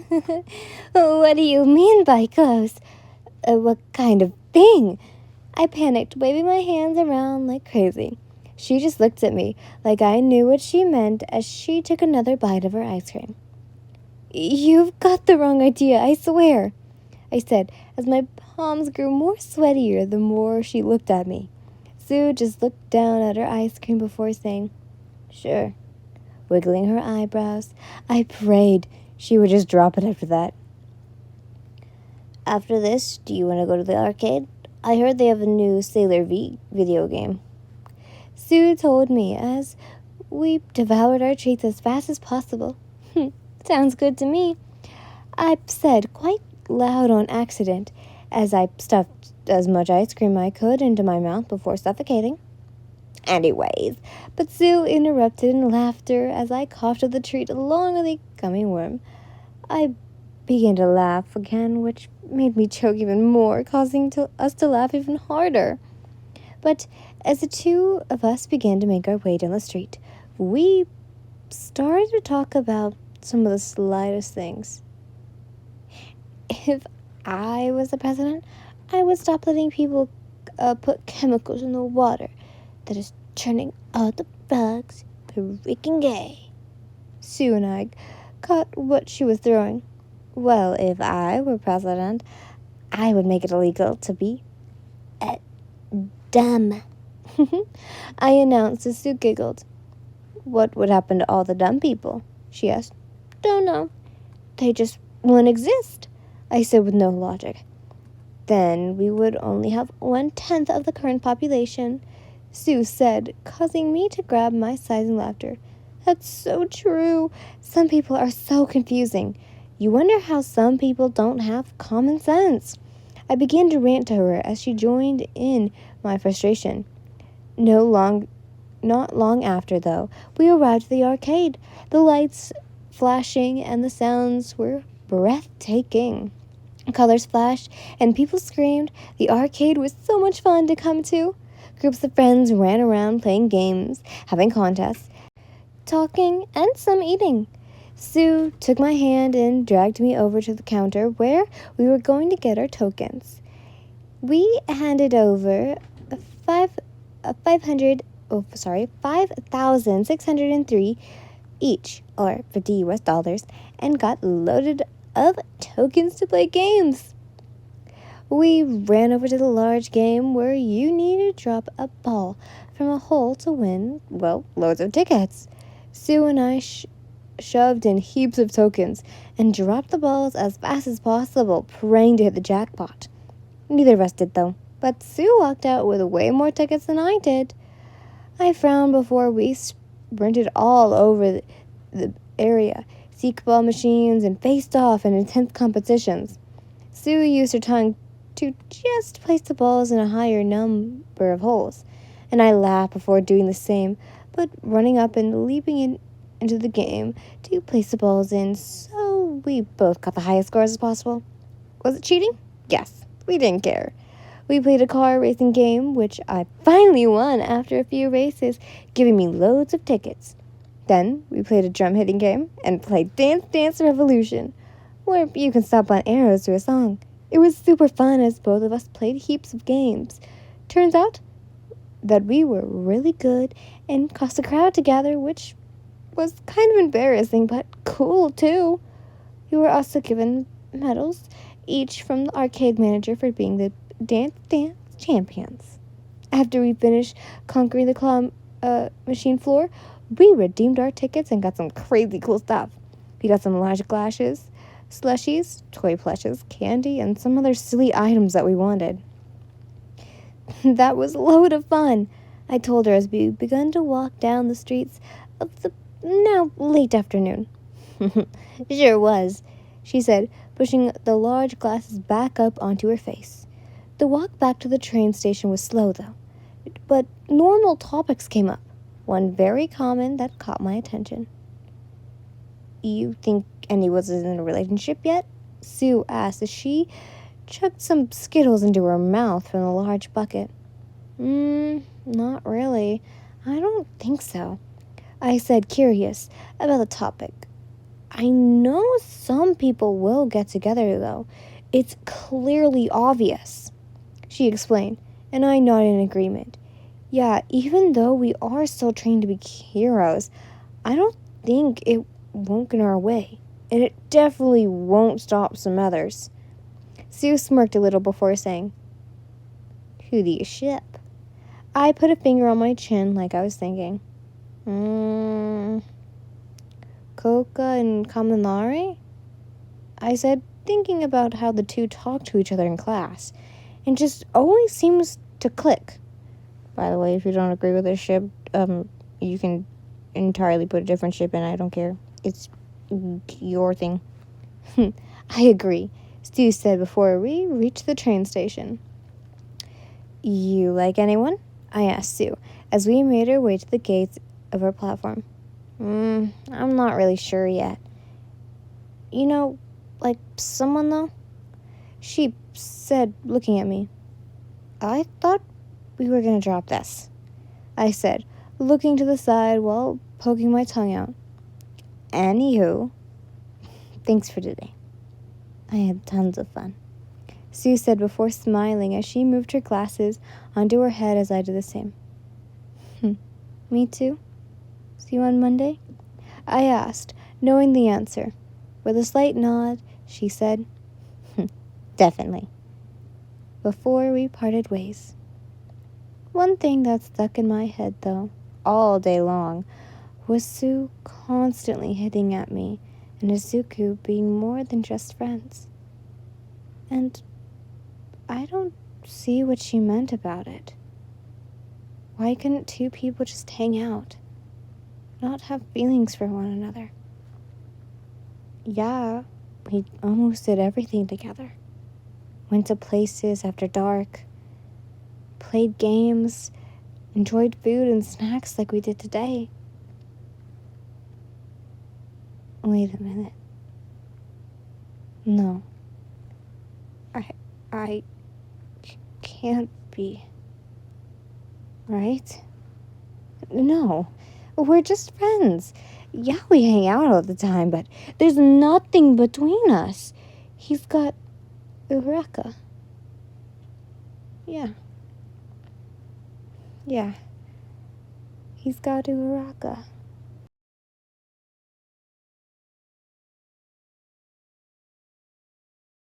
What do you mean by close? What kind of thing? I panicked, waving my hands around like crazy. She just looked at me like I knew what she meant as she took another bite of her ice cream. You've got the wrong idea, I swear, I said as my palms grew more sweatier the more she looked at me. Sue just looked down at her ice cream before saying, "Sure," wiggling her eyebrows. I prayed she would just drop it after that. After this, do you want to go to the arcade? I heard they have a new Sailor V video game. Sue told me as we devoured our treats as fast as possible. Sounds good to me, I said quite loud on accident as I stuffed as much ice cream I could into my mouth before suffocating. Anyways, but Sue interrupted in laughter as I coughed up the treat along with the gummy worm. I began to laugh again, which made me choke even more, causing us to laugh even harder. But as the two of us began to make our way down the street, we started to talk about some of the slightest things. If I was the president, I would stop letting people put chemicals in the water that is turning all the bugs freaking gay. Sue and I caught what she was throwing. Well, if I were president, I would make it illegal to be dumb. I announced as Sue giggled. What would happen to all the dumb people? She asked. Don't know. They just won't exist, I said with no logic. Then we would only have 1/10 of the current population, Sue said, causing me to grab my sides in laughter. That's so true. Some people are so confusing. You wonder how some people don't have common sense. I began to rant to her as she joined in my frustration. Not long after, though, we arrived at the arcade. The lights flashing and the sounds were breathtaking. Colors flashed and people screamed. The arcade was so much fun to come to. Groups of friends ran around playing games, having contests, talking, and some eating. Sue took my hand and dragged me over to the counter where we were going to get our tokens. We handed over 5,603 each, or $50 US, and got loaded of tokens to play games. We ran over to the large game where you needed to drop a ball from a hole to win, loads of tickets. Sue and I shoved in heaps of tokens and dropped the balls as fast as possible, praying to hit the jackpot. Neither of us did, though, but Sue walked out with way more tickets than I did. I frowned before we sprinted all over the area, seek ball machines, and faced off in intense competitions. Sue used her tongue to just place the balls in a higher number of holes, and I laughed before doing the same, but running up and leaping into the game to place the balls in so we both got the highest scores as possible. Was it cheating? Yes, we didn't care. We played a car racing game, which I finally won after a few races, giving me loads of tickets. Then we played a drum hitting game and played Dance Dance Revolution, where you can stop on arrows to a song. It was super fun as both of us played heaps of games. Turns out that we were really good and caused a crowd together, which was kind of embarrassing but cool too. We were also given medals, each from the arcade manager for being the Dance Dance champions. After we finished conquering the claw machine floor, we redeemed our tickets and got some crazy cool stuff. We got some large glasses, slushies, toy plushes, candy, and some other silly items that we wanted. That was a load of fun, I told her as we began to walk down the streets of the now late afternoon. Sure was, she said, pushing the large glasses back up onto her face. The walk back to the train station was slow, though, but normal topics came up. One very common that caught my attention. You think anyone's in a relationship yet? Sue asked as she chucked some Skittles into her mouth from the large bucket. Not really. I don't think so, I said, curious about the topic. I know some people will get together, though. It's clearly obvious, she explained, and I nodded in agreement. Yeah, even though we are still trained to be heroes, I don't think it won't get in our way, and it definitely won't stop some others. Sue smirked a little before saying, Who do you ship? I put a finger on my chin like I was thinking. Coca and Kaminari? I said, thinking about how the two talk to each other in class, and just always seems to click. By the way, if you don't agree with this ship, you can entirely put a different ship in. I don't care. It's your thing. I agree, Stu said before we reached the train station. You like anyone? I asked Sue as we made our way to the gates of our platform. I'm not really sure yet. You know, like someone though? She said, looking at me. I thought we were gonna drop this, I said, looking to the side while poking my tongue out. Anywho, thanks for today. I had tons of fun, Sue said before smiling as she moved her glasses onto her head as I did the same. Me too? See you on Monday? I asked, knowing the answer. With a slight nod, she said, Definitely. Before we parted ways. One thing that stuck in my head, though, all day long, was Sue constantly hitting at me and Izuku being more than just friends. And I don't see what she meant about it. Why couldn't two people just hang out? Not have feelings for one another? Yeah, we almost did everything together. Went to places after dark, played games, enjoyed food and snacks like we did today. Wait a minute. No. I can't be. Right? No. We're just friends. Yeah, we hang out all the time, but there's nothing between us. He's got Ureka. Yeah. He's got Ureka.